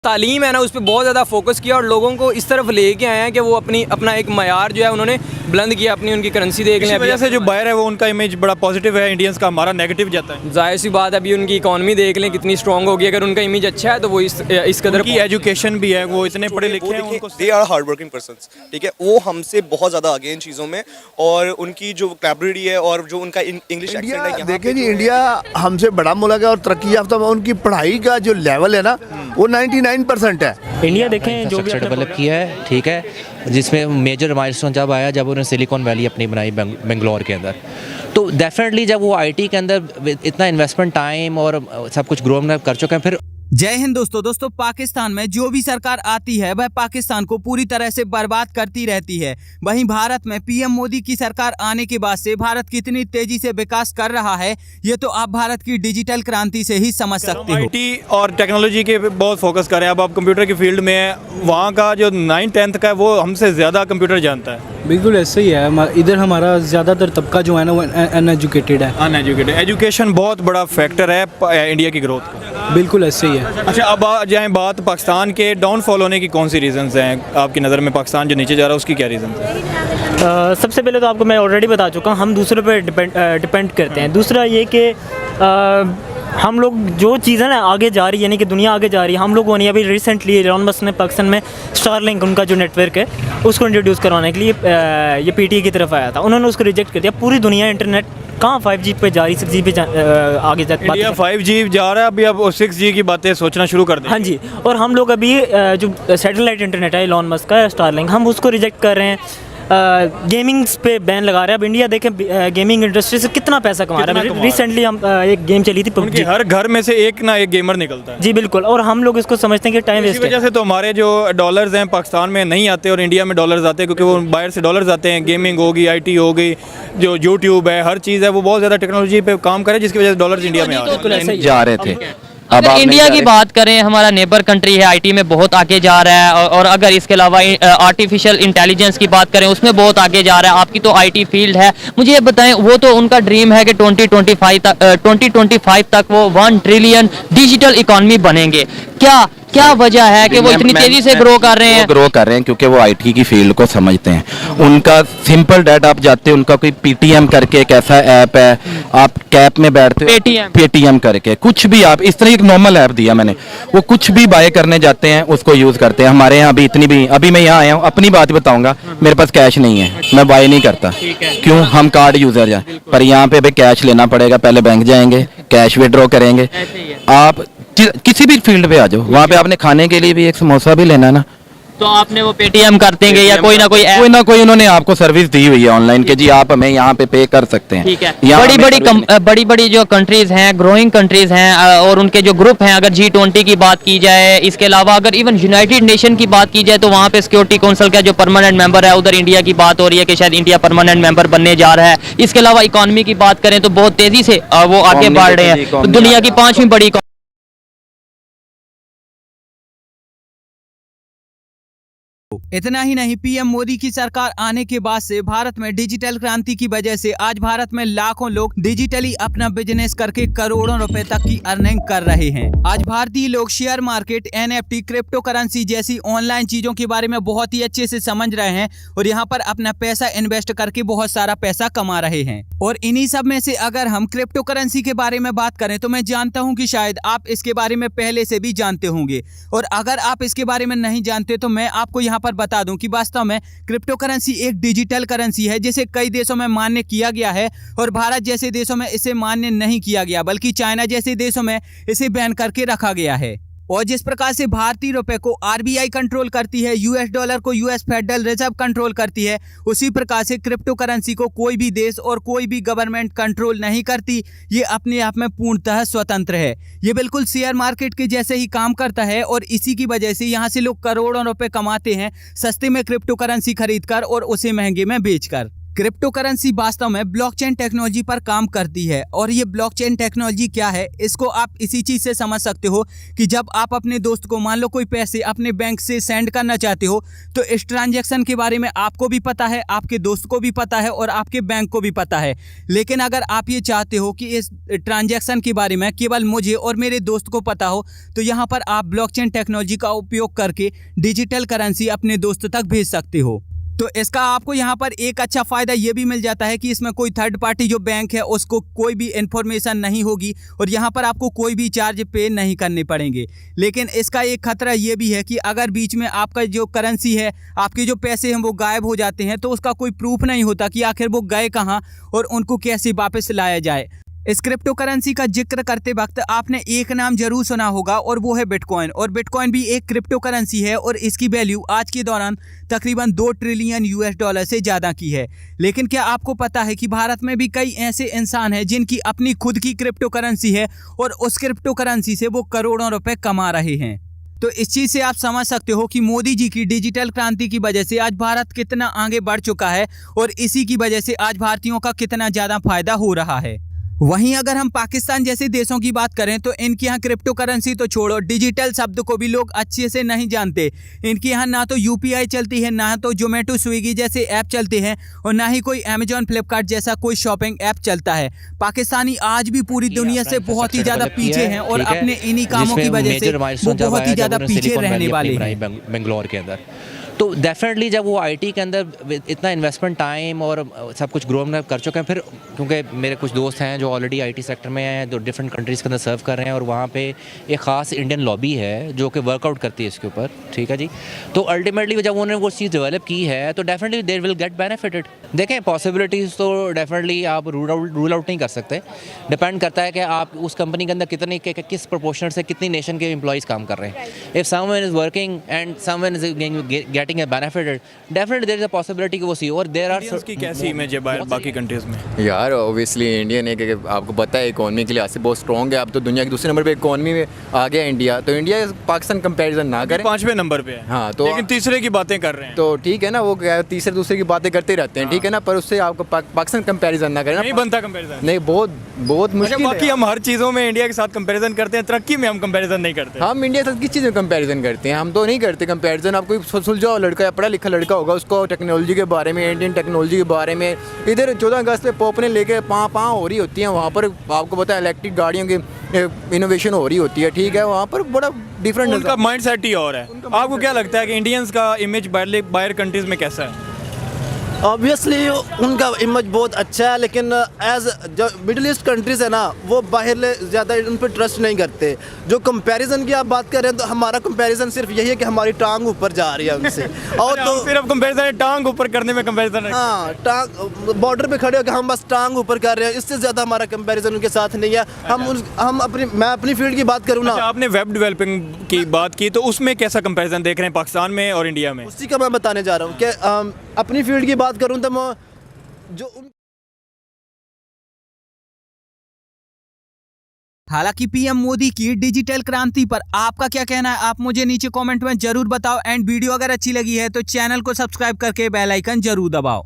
तालीम है ना उस पर बहुत ज़्यादा फोकस किया और लोगों को इस तरफ लेके आए हैं कि वो अपना एक मयार जो है उन्होंने बुलंद किया, अपनी उनकी करेंसी देख लें। वजह से जो बायर है वो उनका इमेज बड़ा पॉजिटिव है, इंडियंस का हमारा नेगेटिव जाता है। जाहिर सी बात है, अभी उनकी इकॉनमी देख लें कितनी स्ट्रॉन्ग होगी, अगर उनका इमेज अच्छा है तो वो इस कदर की एजुकेशन भी है, वो इतने पढ़े लिखे हैं, उनको they are hard working persons, ठीक है, वो हमसे बहुत ज़्यादा आगे इन चीज़ों में, और उनकी जो वोकैबुलरी है और जो उनका इंग्लिश एक्सेंट है। देखिए जी, इंडिया हमसे बड़ा मुल्क है और तरक्की याफ्ता में उनकी पढ़ाई का जो लेवल है ना वो 99% है। इंडिया देखें जो भी डेवलप किया है, ठीक है, जिसमें मेजर माइलस्टोन जब आया जब उन्होंने सिलिकॉन वैली अपनी बनाई बेंगलोर के अंदर, तो डेफिनेटली जब वो आईटी के अंदर इतना इन्वेस्टमेंट टाइम और सब कुछ ग्रो कर चुके हैं। फिर जय हिंद दोस्तों पाकिस्तान में जो भी सरकार आती है वह पाकिस्तान को पूरी तरह से बर्बाद करती रहती है। वहीं भारत में पीएम मोदी की सरकार आने के बाद से भारत कितनी तेजी से विकास कर रहा है ये तो आप भारत की डिजिटल क्रांति से ही समझ सकते हो। आईटी और टेक्नोलॉजी के बहुत फोकस करें। अब आप कंप्यूटर की फील्ड में है, वहाँ का जो 9th-10th का है वो हमसे ज़्यादा कंप्यूटर जानता है। बिल्कुल ऐसे ही है, इधर हमारा ज़्यादातर तबका जो है ना वो अनएजुकेटेड है। अनएजुकेटेड, एजुकेशन बहुत बड़ा फैक्टर है इंडिया की ग्रोथ का। बिल्कुल ऐसे ही है। अच्छा, अब आ जाएँ बात पाकिस्तान के डाउनफॉल होने की कौन सी रीजंस हैं आपकी नज़र में? पाकिस्तान जो नीचे जा रहा है उसकी क्या रीजन है? सबसे पहले तो आपको मैं ऑलरेडी बता चुका हूँ, हम दूसरों पे डिपेंड करते हैं। दूसरा ये कि हम लोग जो चीज़ें ना आगे जा रही है, यानी कि दुनिया आगे जा रही है, हम लोगों ने अभी रिसेंटली एलोन मस्क ने पाकिस्तान में स्टारलिंक उनका जो नेटवर्क है उसको इंट्रोड्यूस करवाने के लिए ये पीटीए की तरफ आया था, उन्होंने उसको रिजेक्ट कर दिया। पूरी दुनिया इंटरनेट कहाँ 5G पे जा रही, 6G पे आगे जाती है। 5G जा रहा है, अभी अब 6G की बातें सोचना शुरू कर दें। हाँ जी, और हम लोग अभी जो सैटेलाइट इंटरनेट है एलोन मस्क का स्टारलिंक, हम उसको रिजेक्ट कर रहे हैं। गेमिंग्स पे बैन लगा रहे हैं। अब इंडिया देखें गेमिंग इंडस्ट्री से कितना पैसा कमा रहा है। रिसेंटली हम एक गेम चली थी PUBG, हर घर में से एक ना एक गेमर निकलता है। जी बिल्कुल, और हम लोग इसको समझते हैं कि टाइम वेस्ट है। इस वजह से तो हमारे जो डॉलर्स हैं पाकिस्तान में नहीं आते और इंडिया में डॉलर्स आते हैं, क्योंकि वो बाहर से डॉलर्स आते हैं। गेमिंग होगी, IT हो गई, जो यूट्यूब है, हर चीज़ है, वो बहुत ज़्यादा टेक्नोलॉजी पे काम करे, जिसकी वजह से डॉलर्स इंडिया में जा रहे थे। अगर इंडिया की बात करें, हमारा नेबर कंट्री है, आईटी में बहुत आगे जा रहा है, और अगर इसके अलावा आर्टिफिशियल इंटेलिजेंस की बात करें उसमें बहुत आगे जा रहा है। आपकी तो आईटी फील्ड है, मुझे ये बताएं, वो तो उनका ड्रीम है कि 2025 तक वो 1 ट्रिलियन डिजिटल इकॉनमी बनेंगे। क्या वजह है कि वो इतनी तेजी से ग्रो कर रहे हैं? ग्रो कर रहे हैं क्योंकि वो आईटी की फील्ड को समझते हैं। उनका सिंपल डेट, आप जाते हैं, उनका कोई पेटीएम करके एक ऐसा ऐप है, आप कैब में बैठते हो, पेटीएम करके कुछ भी, आप इस तरह एक नॉर्मल ऐप दिया मैंने, वो कुछ भी बाय करने जाते हैं उसको यूज़ करते हैं। हमारे यहाँ अभी मैं यहाँ आया हूँ, अपनी बात बताऊँगा, मेरे पास कैश नहीं है, मैं बाय नहीं करता। क्यों? हम कार्ड यूज़र हैं, पर यहाँ पे भी कैश लेना पड़ेगा, पहले बैंक जाएंगे, कैश विड्रॉ करेंगे। आप किसी भी फील्ड पे आ जाओ, वहाँ पे आपने खाने के लिए भी एक समोसा भी लेना है ना, तो आपने वो पेटीएम कर देंगे या कोई ना कोई उन्होंने आपको सर्विस दी हुई है ऑनलाइन के जी आप हमें यहाँ पे पे कर सकते हैं। ठीक है। बड़ी जो कंट्रीज हैं, ग्रोइंग कंट्रीज हैं, और उनके जो ग्रुप हैं, अगर G20 की बात की जाए, इसके अलावा अगर इवन यूनाइटेड नेशन की बात की जाए तो वहाँ पे सिक्योरिटी काउंसिल का जो परमानेंट मेंबर है, उधर इंडिया की बात हो रही है कि शायद इंडिया परमानेंट मेंबर बनने जा रहा है। इसके अलावा इकॉनमी की बात करें तो बहुत तेजी से वो आगे बढ़ रहे हैं, दुनिया की 5वीं बड़ी। इतना ही नहीं, पीएम मोदी की सरकार आने के बाद से भारत में डिजिटल क्रांति की वजह से आज भारत में लाखों लोग डिजिटली अपना बिजनेस करके करोड़ों रुपए तक की अर्निंग कर रहे हैं। आज भारतीय लोग share market, NFT, crypto currency जैसी ऑनलाइन चीजों के बारे में बहुत ही अच्छे से समझ रहे हैं और यहाँ पर अपना पैसा इन्वेस्ट करके बहुत सारा पैसा कमा रहे हैं। और इन्हीं सब में से अगर हम क्रिप्टो करेंसी के बारे में बात करें तो मैं जानता हूँ कि शायद आप इसके बारे में पहले से भी जानते होंगे, और अगर आप इसके बारे में नहीं जानते तो मैं आपको यहाँ पर बता दूं कि वास्तव में क्रिप्टो करेंसी एक डिजिटल करेंसी है जिसे कई देशों में मान्य किया गया है, और भारत जैसे देशों में इसे मान्य नहीं किया गया, बल्कि चाइना जैसे देशों में इसे बैन करके रखा गया है। और जिस प्रकार से भारतीय रुपए को RBI कंट्रोल करती है, US डॉलर को US फेडरल रिजर्व कंट्रोल करती है, उसी प्रकार से क्रिप्टो करेंसी को कोई भी देश और कोई भी गवर्नमेंट कंट्रोल नहीं करती। ये अपने आप में पूर्णतः स्वतंत्र है। ये बिल्कुल शेयर मार्केट के जैसे ही काम करता है, और इसी की वजह से यहाँ से लोग करोड़ों रुपए कमाते हैं सस्ते में क्रिप्टो करेंसी खरीद कर और उसे महंगे में बेचकर। क्रिप्टो करेंसी वास्तव में ब्लॉकचेन टेक्नोलॉजी पर काम करती है और ये ब्लॉकचेन टेक्नोलॉजी क्या है इसको आप इसी चीज़ से समझ सकते हो कि जब आप अपने दोस्त को मान लो कोई पैसे अपने बैंक से सेंड करना चाहते हो तो इस ट्रांजैक्शन के बारे में आपको भी पता है, आपके दोस्त को भी पता है और आपके बैंक को भी पता है। लेकिन अगर आप ये चाहते हो कि इस ट्रांजैक्शन के बारे में केवल मुझे और मेरे दोस्त को पता हो तो यहाँ पर आप ब्लॉकचेन टेक्नोलॉजी का उपयोग करके डिजिटल करेंसी अपने दोस्त तक भेज सकते हो। तो इसका आपको यहाँ पर एक अच्छा फ़ायदा ये भी मिल जाता है कि इसमें कोई थर्ड पार्टी जो बैंक है उसको कोई भी इन्फॉर्मेशन नहीं होगी और यहाँ पर आपको कोई भी चार्ज पे नहीं करने पड़ेंगे। लेकिन इसका एक खतरा ये भी है कि अगर बीच में आपका जो करेंसी है, आपके जो पैसे हैं वो गायब हो जाते हैं तो उसका कोई प्रूफ नहीं होता कि आखिर वो गए कहाँ और उनको कैसे वापस लाया जाए। इस क्रिप्टो करेंसी का जिक्र करते वक्त आपने एक नाम जरूर सुना होगा और वो है बिटकॉइन। और बिटकॉइन भी एक क्रिप्टो करेंसी है और इसकी वैल्यू आज के दौरान तकरीबन 2 ट्रिलियन US डॉलर से ज़्यादा की है। लेकिन क्या आपको पता है कि भारत में भी कई ऐसे इंसान हैं जिनकी अपनी खुद की क्रिप्टो करेंसी है और उस क्रिप्टो करेंसी से वो करोड़ों रुपए कमा रहे हैं। तो इस चीज़ से आप समझ सकते हो कि मोदी जी की डिजिटल क्रांति की वजह से आज भारत कितना आगे बढ़ चुका है और इसी की वजह से आज भारतीयों का कितना ज़्यादा फायदा हो रहा है। वहीं अगर हम पाकिस्तान जैसे देशों की बात करें तो इनके यहाँ क्रिप्टो करेंसी तो छोड़ो, डिजिटल शब्द को भी लोग अच्छे से नहीं जानते। इनके यहाँ ना तो UPI चलती है, ना तो जोमेटो स्विगी जैसे ऐप चलते हैं और ना ही कोई अमेजॉन फ्लिपकार्ट जैसा कोई शॉपिंग ऐप चलता है। पाकिस्तानी आज भी पूरी दुनिया से बहुत ही ज़्यादा पीछे हैं और अपने इन्हीं कामों की वजह से वो बहुत ही ज़्यादा पीछे रहने वाले हैं। बेंगलोर के अंदर तो डेफिनेटली जब वो आईटी के अंदर इतना इन्वेस्टमेंट टाइम और सब कुछ ग्रो कर चुके हैं, फिर क्योंकि मेरे कुछ दोस्त हैं जो ऑलरेडी आईटी सेक्टर में हैं, जो डिफरेंट कंट्रीज़ के अंदर सर्व कर रहे हैं और वहाँ पे एक ख़ास इंडियन लॉबी है जो कि वर्कआउट करती है इसके ऊपर, ठीक है जी। तो अल्टीमेटली जब उन्होंने वो चीज़ डेवलप की है तो definitely there will get benefited. देखें पॉसिबिलिटीज़ तो डेफिनेटली आप रूल आउट नहीं कर सकते, डिपेंड करता है कि आप उस कंपनी के अंदर कितने किस प्रोपोर्शन से कितनी नेशन के एम्प्लॉइज़ काम कर रहे हैं। If someone is working and someone is getting a benefited, definitely there is a possibility कि वो सी और there are की कैसी इमेज है बाकी कंट्रीज़ में? यार ऑब्वियसली इंडियन है कि आपको पता है इकोनॉमी के लिहाज से बहुत स्ट्रॉन्ग है। अब तो दुनिया के दूसरे नंबर पे इकोनॉमी में आ गया इंडिया, तो इंडिया पाकिस्तान कंपैरिजन ना करें, 5वें नंबर पे है। हाँ तो लेकिन तीसरे की बातें कर रहे हैं तो ठीक है ना, वो तीसरे दूसरे की बातें करते रहते हैं, ठीक है ना, पर उससे आपको पाकिस्तान कंपैरिजन ना करें। नहीं बनता कंपैरिजन, नहीं, बहुत मुश्किल। बाकी हम हर चीज़ों में इंडिया के साथ कंपैरिजन करते हैं, तरक्की में हम कंपैरिजन नहीं करते। हम इंडिया के साथ किस चीज़ में कंपैरिजन करते हैं? हम तो नहीं करते कंपैरिजन। आप कोई सुलझाओ लड़का, पढ़ा लिखा लड़का होगा, उसको टेक्नोलॉजी के बारे में, इंडियन टेक्नोलॉजी के बारे में, इधर 14 अगस्त पे पॉपने लेके पाँ हो रही होती हैं, वहाँ पर आपको पता है इलेक्ट्रिक गाड़ियों की इनोवेशन हो रही होती है, ठीक है, वहाँ पर बड़ा डिफरेंट उनका माइंड सेट ही और है। आपको क्या लगता है कि इंडियन्स का इमेज बाहर कंट्रीज़ में कैसा है? ऑब्वियसली उनका इमेज बहुत अच्छा है, लेकिन एज जो मिडिल ईस्ट कंट्रीज है ना, वो बाहर ज़्यादा उन पर ट्रस्ट नहीं करते। जो कंपैरिजन की आप बात कर रहे हैं तो हमारा कंपैरिजन सिर्फ यही है कि हमारी टांग ऊपर जा रही है उनसे। और तो सिर्फ कंपैरिजन टांग ऊपर करने में कंपैरिजन है। हाँ, टांग बॉर्डर पे खड़े हो कि हम बस टांग ऊपर कर रहे हैं, इससे ज़्यादा हमारा कंपैरिजन उनके साथ नहीं है। मैं अपनी फील्ड की बात करूँ ना, आपने वेब डेवलपिंग की बात की, तो उसमें कैसा कंपैरिजन देख रहे हैं पाकिस्तान में और इंडिया में? उसी का मैं बताने जा रहा हूँ कि अपनी फील्ड की बात करूँ तो मैं जो हालांकि पीएम मोदी की डिजिटल क्रांति पर आपका क्या कहना है, आप मुझे नीचे कमेंट में जरूर बताओ। एंड वीडियो अगर अच्छी लगी है तो चैनल को सब्सक्राइब करके बेल आइकन जरूर दबाओ।